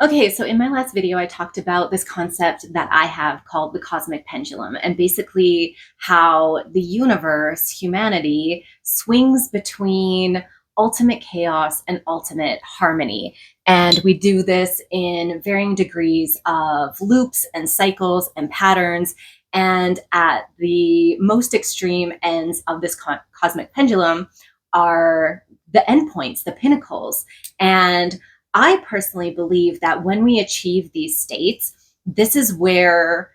Okay, so in my last video, I talked about this concept that I have called the cosmic pendulum, and basically how the universe, humanity, swings between ultimate chaos and ultimate harmony. And we do this in varying degrees of loops and cycles and patterns. And at the most extreme ends of this cosmic pendulum are the endpoints, the pinnacles. And I personally believe that when we achieve these states, this is where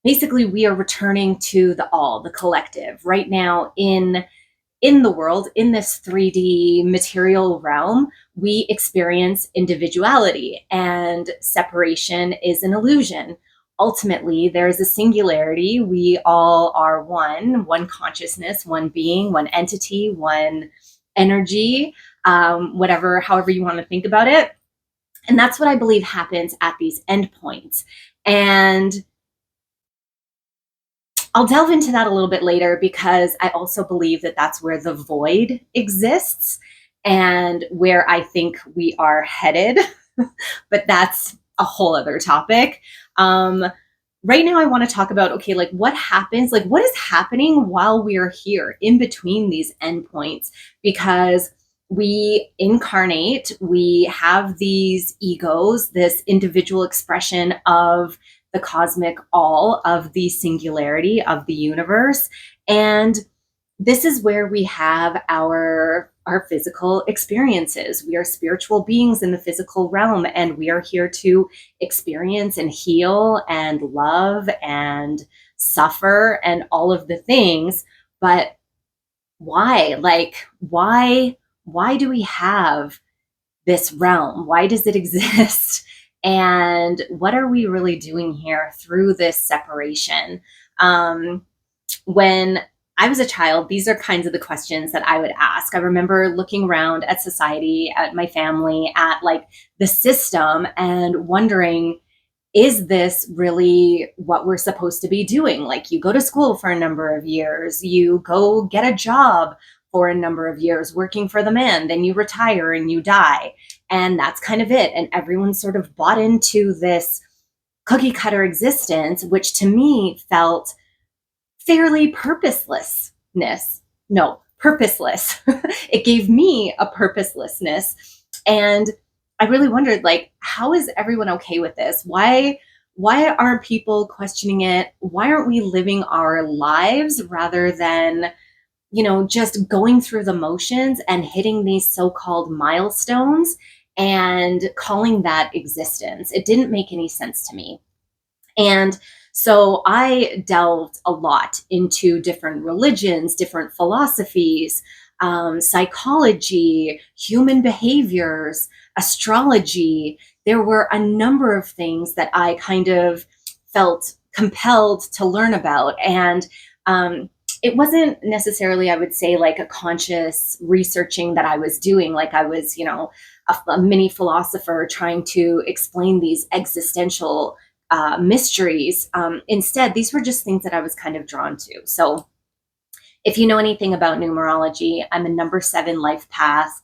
basically we are returning to the all, the collective. Right now in the world, in this 3D material realm, we experience individuality and separation is an illusion. Ultimately, there is a singularity. We all are one consciousness, one being, one entity, one energy, whatever, however you want to think about it. And that's what I believe happens at these endpoints. And I'll delve into that a little bit later because I also believe that that's where the void exists and where I think we are headed. But that's a whole other topic. Right now, I want to talk about okay, like what happens, like what is happening while we are here in between these endpoints, because we incarnate, we have these egos, this individual expression of the cosmic all, of the singularity of the universe. And this is where we have our physical experiences. We are spiritual beings in the physical realm, and we are here to experience and heal and love and suffer and all of the things. But why? Like, why do we have this realm? Why does it exist? And what are we really doing here through this separation? When I was a child, these are kinds of the questions that I would ask. I remember looking around at society, at my family, at like the system, and wondering, is this really what we're supposed to be doing? Like, you go to school for a number of years, you go get a job for a number of years working for the man, then you retire and you die. And that's kind of it. And everyone sort of bought into this cookie cutter existence, which to me felt fairly purposelessness. No, purposeless. It gave me a purposelessness. And I really wondered, like, how is everyone okay with this? Why aren't people questioning it? Why aren't we living our lives rather than, just going through the motions and hitting these so-called milestones and calling that existence? It didn't make any sense to me. And so I delved a lot into different religions, different philosophies, psychology, human behaviors, astrology. There were a number of things that I kind of felt compelled to learn about. And it wasn't necessarily, I would say, like a conscious researching that I was doing, like I was, a mini philosopher trying to explain these existential mysteries. Instead, these were just things that I was kind of drawn to. So if you know anything about numerology, I'm a number 7 life path,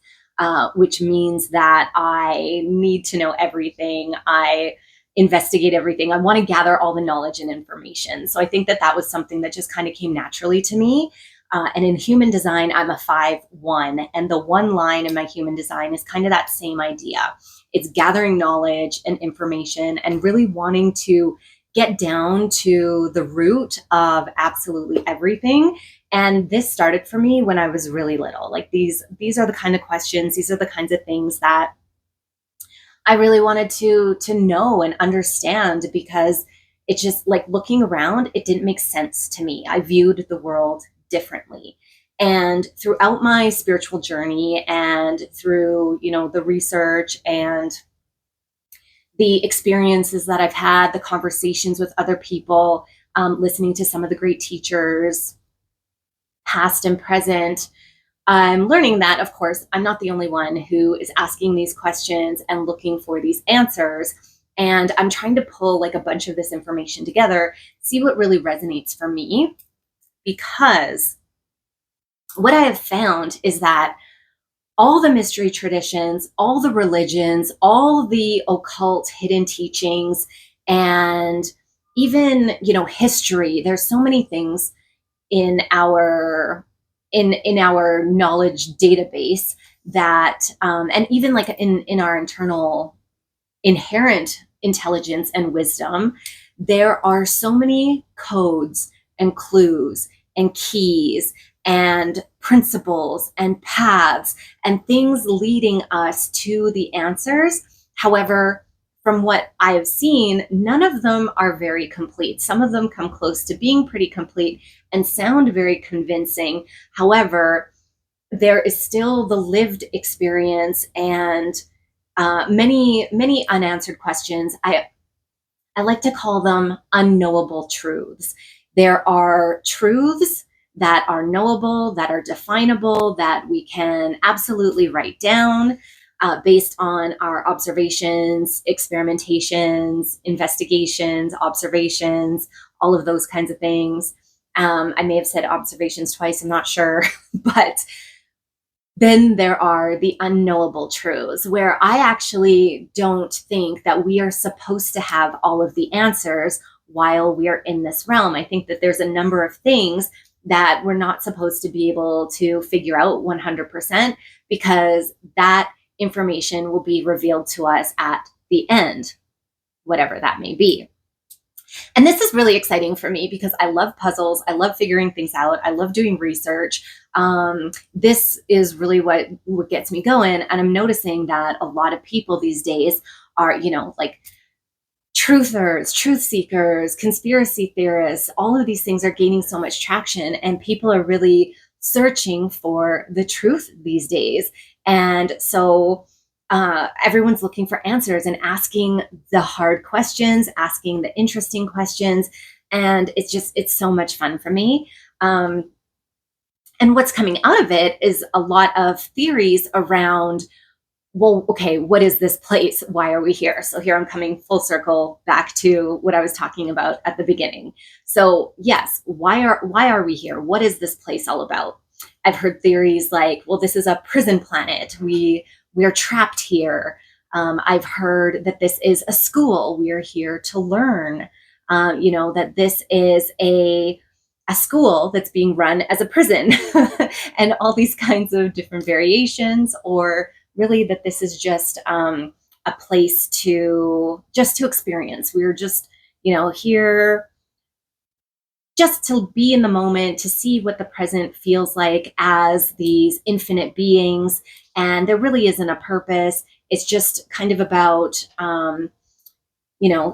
which means that I need to know everything. I investigate everything. I want to gather all the knowledge and information. So I think that that was something that just kind of came naturally to me. And in human design, I'm a 5-1. And the one line in my human design is kind of that same idea. It's gathering knowledge and information and really wanting to get down to the root of absolutely everything. And this started for me when I was really little. Like these are the kind of questions, these are the kinds of things that I really wanted to know and understand, because it just, like, looking around, it didn't make sense to me. I viewed the world differently. And throughout my spiritual journey and through, the research and the experiences that I've had, the conversations with other people, listening to some of the great teachers, past and present, I'm learning that, of course, I'm not the only one who is asking these questions and looking for these answers. And I'm trying to pull like a bunch of this information together, see what really resonates for me. Because what I have found is that all the mystery traditions, all the religions, all the occult hidden teachings, and even, history. There's so many things in our in our knowledge database that and even like in our internal inherent intelligence and wisdom, there are so many codes and clues and keys and principles and paths and things leading us to the answers. However, from what I have seen, none of them are very complete. Some of them come close to being pretty complete and sound very convincing. However, there is still the lived experience and many unanswered questions. I like to call them unknowable truths. There are truths that are knowable, that are definable, that we can absolutely write down based on our observations, experimentations, investigations, observations, all of those kinds of things. I may have said observations twice, I'm not sure, but then there are the unknowable truths where I actually don't think that we are supposed to have all of the answers while we are in this realm. I think that there's a number of things that we're not supposed to be able to figure out 100% because that information will be revealed to us at the end, whatever that may be. And this is really exciting for me because I love puzzles. I love figuring things out. I love doing research. This is really what gets me going. And I'm noticing that a lot of people these days are, like truthers, truth seekers, conspiracy theorists. All of these things are gaining so much traction, and people are really searching for the truth these days. And so everyone's looking for answers and asking the hard questions, asking the interesting questions. And it's so much fun for me. And what's coming out of it is a lot of theories around, well, okay, what is this place? Why are we here? So here I'm coming full circle back to what I was talking about at the beginning. So yes, why are we here? What is this place all about? I've heard theories like, well, this is a prison planet. We're trapped here. I've heard that this is a school. We are here to learn. That this is a school that's being run as a prison and all these kinds of different variations, or really that this is just a place to experience. We're just, here just to be in the moment, to see what the present feels like as these infinite beings. And there really isn't a purpose. It's just kind of about,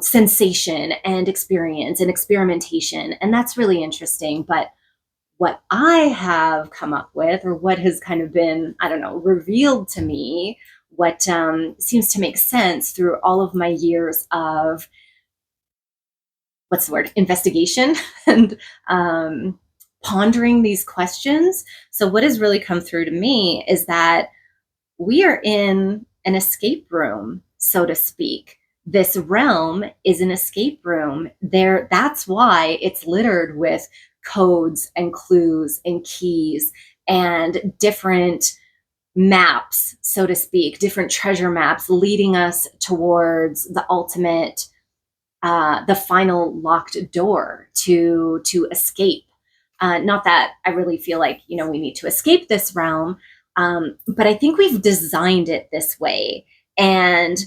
sensation and experience and experimentation. And that's really interesting. But what I have come up with, or what has kind of been, I don't know, revealed to me, what seems to make sense through all of my years of, what's the word, investigation and pondering these questions. So what has really come through to me is that we are in an escape room, so to speak. This realm is an escape room. That's why it's littered with codes and clues and keys and different maps, so to speak, different treasure maps leading us towards the ultimate, the final locked door to escape. Not that I really feel like, we need to escape this realm, but I think we've designed it this way. And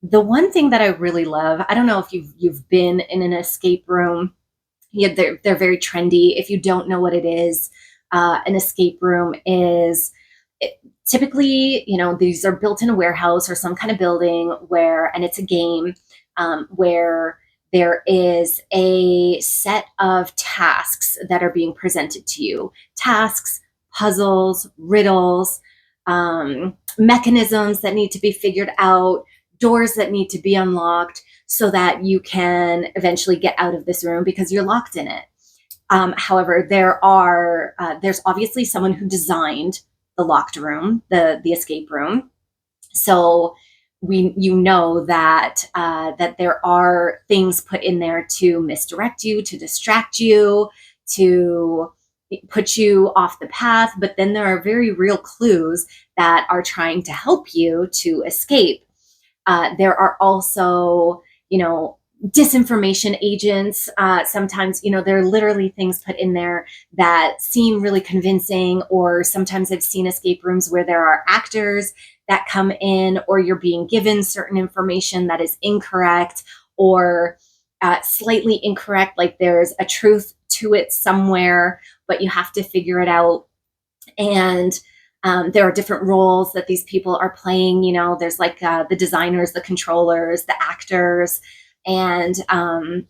the one thing that I really love, I don't know if you've been in an escape room. Yeah, they're very trendy. If you don't know what it is, an escape room is typically, these are built in a warehouse or some kind of building and it's a game where there is a set of tasks that are being presented to you. Tasks, puzzles, riddles, mechanisms that need to be figured out, doors that need to be unlocked so that you can eventually get out of this room because you're locked in it. However, there's obviously someone who designed the locked room, the escape room. So that that there are things put in there to misdirect you, to distract you, to put you off the path, but then there are very real clues that are trying to help you to escape. There are also, disinformation agents. Sometimes, there are literally things put in there that seem really convincing, or sometimes I've seen escape rooms where there are actors that come in, or you're being given certain information that is incorrect or slightly incorrect, like there's a truth to it somewhere, but you have to figure it out. And there are different roles that these people are playing. There's like the designers, the controllers, the actors, and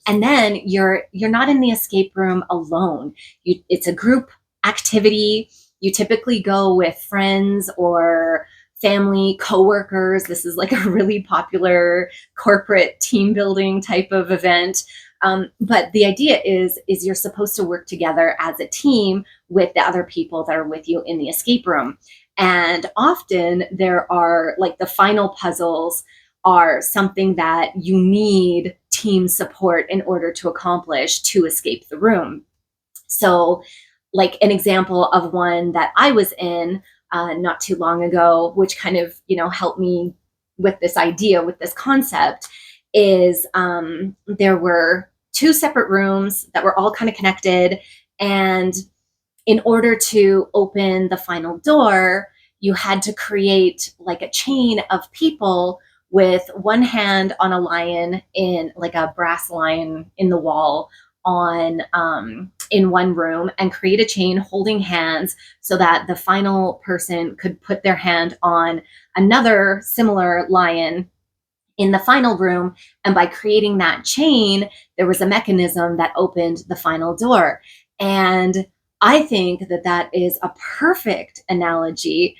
then you're not in the escape room alone. It's a group activity. You typically go with friends or family, coworkers. This is like a really popular corporate team building type of event. But the idea is you're supposed to work together as a team with the other people that are with you in the escape room. And often there are like the final puzzles are something that you need team support in order to accomplish to escape the room. So, like an example of one that I was in not too long ago, which kind of, helped me with this idea, with this concept, is there were two separate rooms that were all kind of connected. And in order to open the final door, you had to create like a chain of people with one hand on a lion, in like a brass lion in the wall on in one room, and create a chain holding hands so that the final person could put their hand on another similar lion in the final room. And by creating that chain, there was a mechanism that opened the final door. And I think that that is a perfect analogy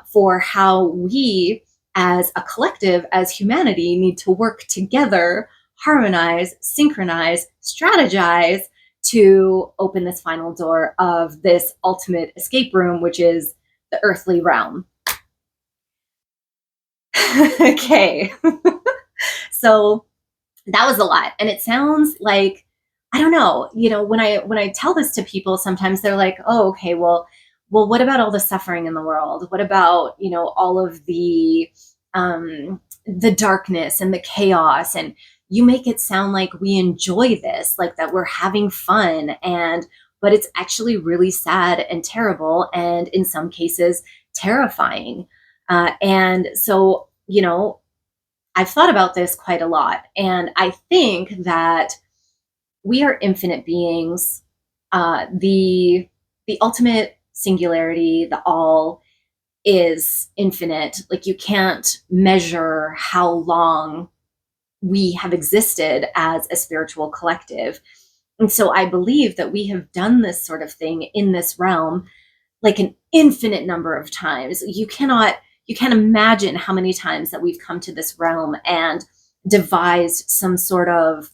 for how we as a collective, as humanity, need to work together, harmonize, synchronize, strategize to open this final door of this ultimate escape room, which is the earthly realm. Okay. So that was a lot. And it sounds like, I don't know, when I tell this to people, sometimes they're like, oh, okay, well, what about all the suffering in the world? What about, all of the darkness and the chaos? And you make it sound like we enjoy this, like that we're having fun, but it's actually really sad and terrible, and in some cases terrifying. And so, I've thought about this quite a lot, and I think that we are infinite beings. The ultimate singularity, the all, is infinite. Like, you can't measure how long we have existed as a spiritual collective. And so I believe that we have done this sort of thing in this realm like an infinite number of times. You can't imagine how many times that we've come to this realm and devised some sort of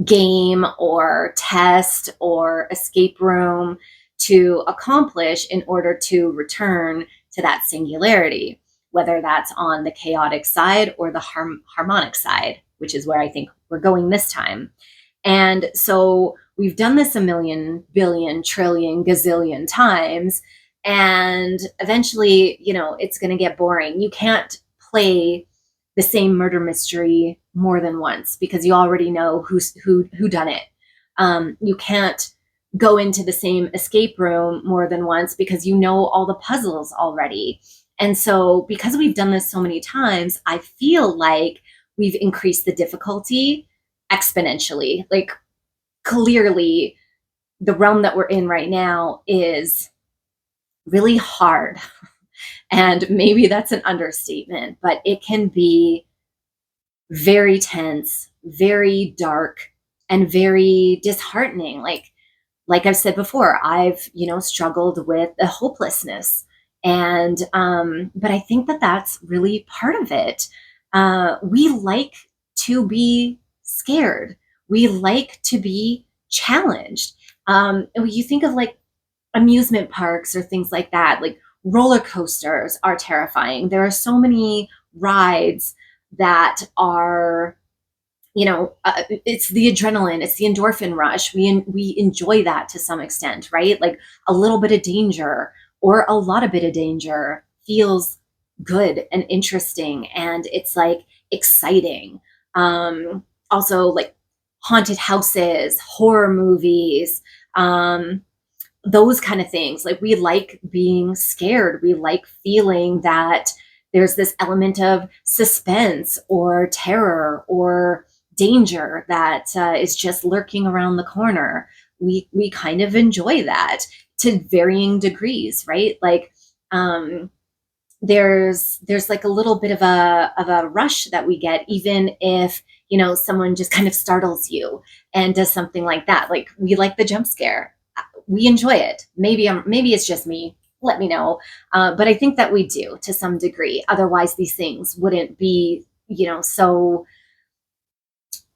game or test or escape room to accomplish in order to return to that singularity, whether that's on the chaotic side or the harmonic side, which is where I think we're going this time. And so we've done this a million, billion, trillion, gazillion times. And eventually, it's going to get boring. You can't play the same murder mystery more than once because you already know who done it. You can't go into the same escape room more than once because you know all the puzzles already. And so because we've done this so many times, I feel like we've increased the difficulty exponentially. Like, clearly the realm that we're in right now is really hard. And maybe that's an understatement, but it can be very tense, very dark, and very disheartening. Like I've said before, I've, struggled with the hopelessness. And, but I think that that's really part of it. We like to be scared. We like to be challenged. You think of like amusement parks or things like that, like roller coasters are terrifying. There are so many rides that are it's the adrenaline, it's the endorphin rush. We enjoy that to some extent, right? Like a little bit of danger or a lot of bit of danger feels good and interesting, and it's like exciting. Also, like haunted houses, horror movies, um, those kind of things. Like we like being scared. We like feeling that there's this element of suspense or terror or danger that is just lurking around the corner. We kind of enjoy that to varying degrees, right? Like there's like a little bit of a rush that we get, even if someone just kind of startles you and does something like that. Like we like the jump scare, we enjoy it. Maybe it's just me. Let me know. But I think that we do to some degree. Otherwise, these things wouldn't be, so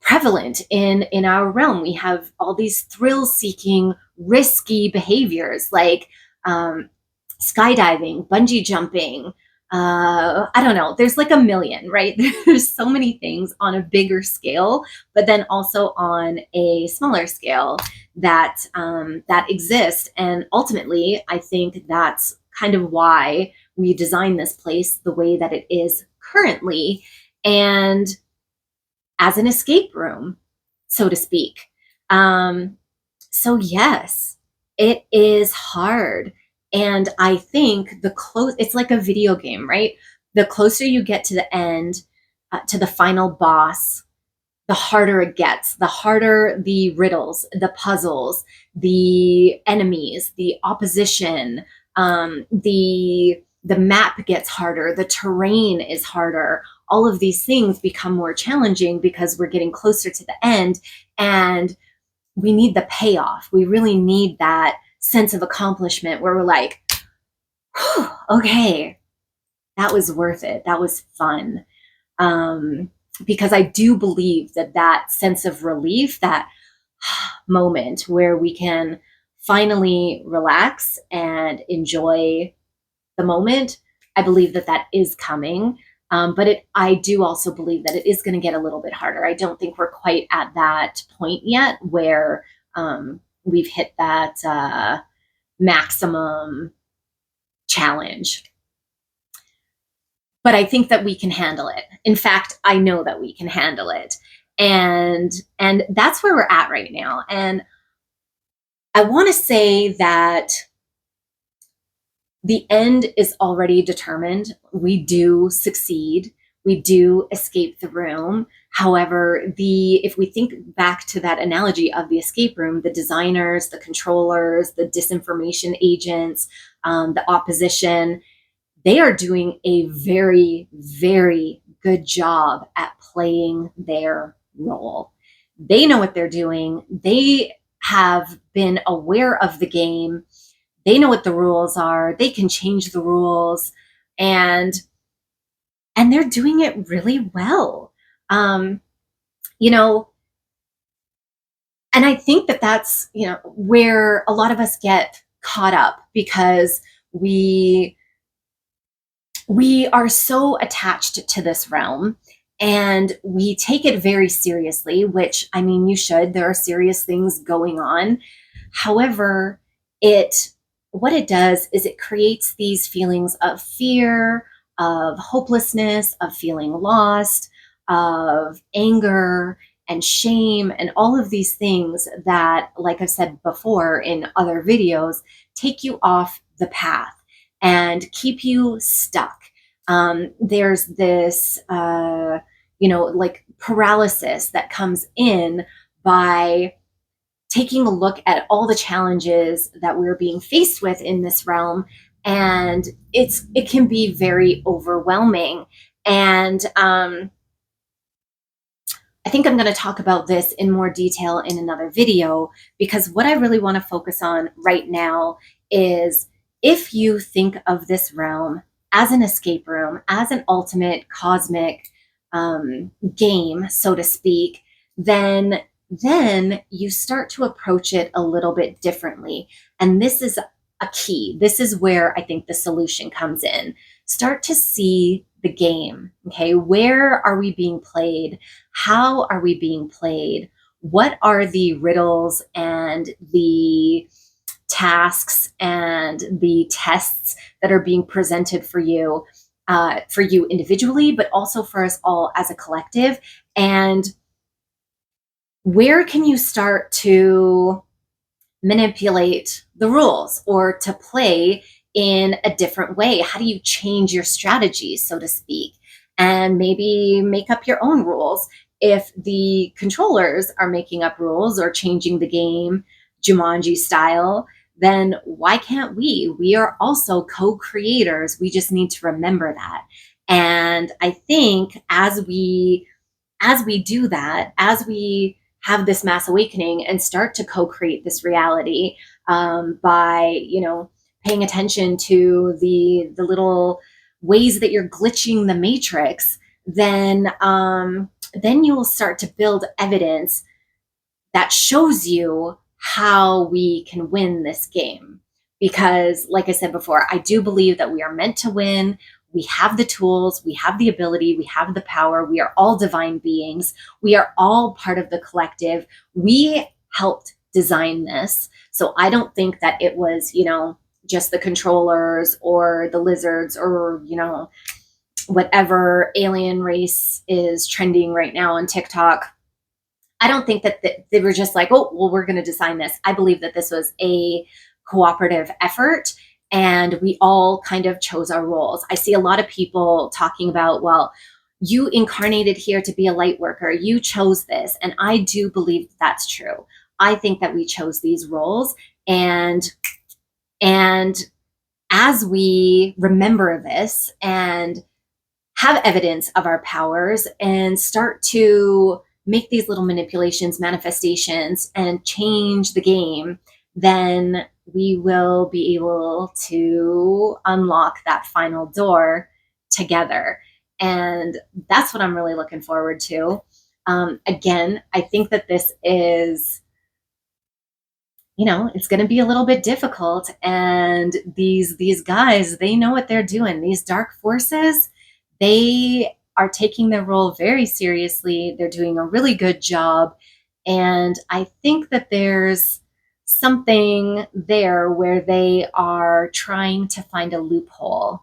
prevalent in our realm. We have all these thrill-seeking, risky behaviors like skydiving, bungee jumping. I don't know. There's like a million, right? There's so many things on a bigger scale, but then also on a smaller scale that exist. And ultimately, I think that's kind of why we design this place the way that it is currently, and as an escape room, so to speak. So yes, it is hard. And I think it's like a video game, right? The closer you get to the end, to the final boss, the harder it gets, the harder the riddles, the puzzles, the enemies, the opposition, the map gets harder, the terrain is harder. All of these things become more challenging because we're getting closer to the end, and we need the payoff. We really need that sense of accomplishment where we're like, okay, that was worth it. That was fun. Because I do believe that sense of relief, that moment where we can finally relax and enjoy the moment, I believe that is coming. But I do also believe that it is going to get a little bit harder. I don't think we're quite at that point yet where we've hit that maximum challenge. But I think that we can handle it. In fact, I know that we can handle it. And that's where we're at right now. And I want to say that the end is already determined. We do succeed. We do escape the room. However, if we think back to that analogy of the escape room, the designers, the controllers, the disinformation agents, the opposition, they are doing a very, very good job at playing their role. They know what they're doing. They have been aware of the game. They know what the rules are. They can change the rules, and they're doing it really well. You know, and I think that's, where a lot of us get caught up, because we are so attached to this realm and we take it very seriously, which, I mean, you should. There are serious things going on. However, what it does is it creates these feelings of fear, of hopelessness, of feeling lost, of anger and shame, and all of these things that, like I've said before in other videos, take you off the path and keep you stuck. There's this, like paralysis that comes in by taking a look at all the challenges that we're being faced with in this realm, and it can be very overwhelming. And I think I'm going to talk about this in more detail in another video, because what I really want to focus on right now is, if you think of this realm as an escape room, as an ultimate cosmic game, so to speak, then you start to approach it a little bit differently. And this is a key. This is where I think the solution comes in. Start to see the game. Okay, where are we being played? How are we being played? What are the riddles and the tasks and the tests that are being presented for you individually, but also for us all as a collective? And where can you start to manipulate the rules or to play in a different way? How do you change your strategy, so to speak, and maybe make up your own rules? If the controllers are making up rules or changing the game Jumanji style, then why can't we? We are also co-creators. We just need to remember that. And I think as we do that, as we have this mass awakening and start to co-create this reality, by paying attention to the little ways that you're glitching the matrix, then you will start to build evidence that shows you how we can win this game. Because, like I said before, I do believe that we are meant to win. We have the tools, we have the ability, we have the power. We are all divine beings. We are all part of the collective. We helped design this. So I don't think that it was, just the controllers or the lizards or, whatever alien race is trending right now on TikTok. I don't think that they were just like, oh, well, we're going to design this. I believe that this was a cooperative effort and we all kind of chose our roles. I see a lot of people talking about, well, you incarnated here to be a light worker. You chose this. And I do believe that's true. I think that we chose these roles. And as we remember this and have evidence of our powers and start to make these little manipulations, manifestations, and change the game, then we will be able to unlock that final door together. And that's what I'm really looking forward to. Again, I think that this is, it's going to be a little bit difficult. And these guys, they know what they're doing. These dark forces, they are taking their role very seriously. They're doing a really good job. And I think that there's something there where they are trying to find a loophole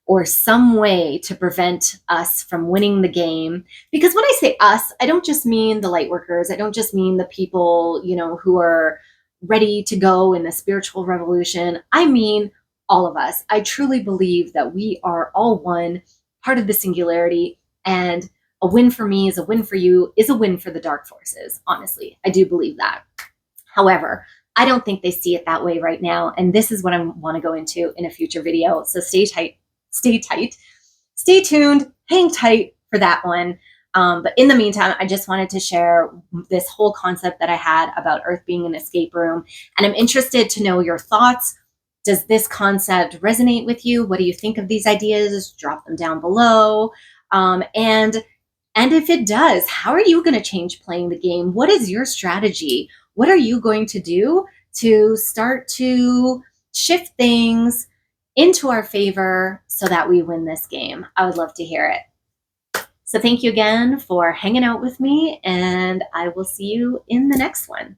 or some way to prevent us from winning the game. Because when I say us, I don't just mean the light workers. I don't just mean the people, who are ready to go in the spiritual revolution. I mean all of us. I truly believe that we are all one, part of the singularity, and a win for me is a win for you is a win for the dark forces. Honestly, I do believe that. However, I don't think they see it that way right now. And this is what I want to go into in a future video. So stay tuned, hang tight for that one. But in the meantime, I just wanted to share this whole concept that I had about Earth being an escape room. And I'm interested to know your thoughts. Does this concept resonate with you? What do you think of these ideas? Drop them down below. And if it does, how are you going to change playing the game? What is your strategy? What are you going to do to start to shift things into our favor so that we win this game? I would love to hear it. So thank you again for hanging out with me, and I will see you in the next one.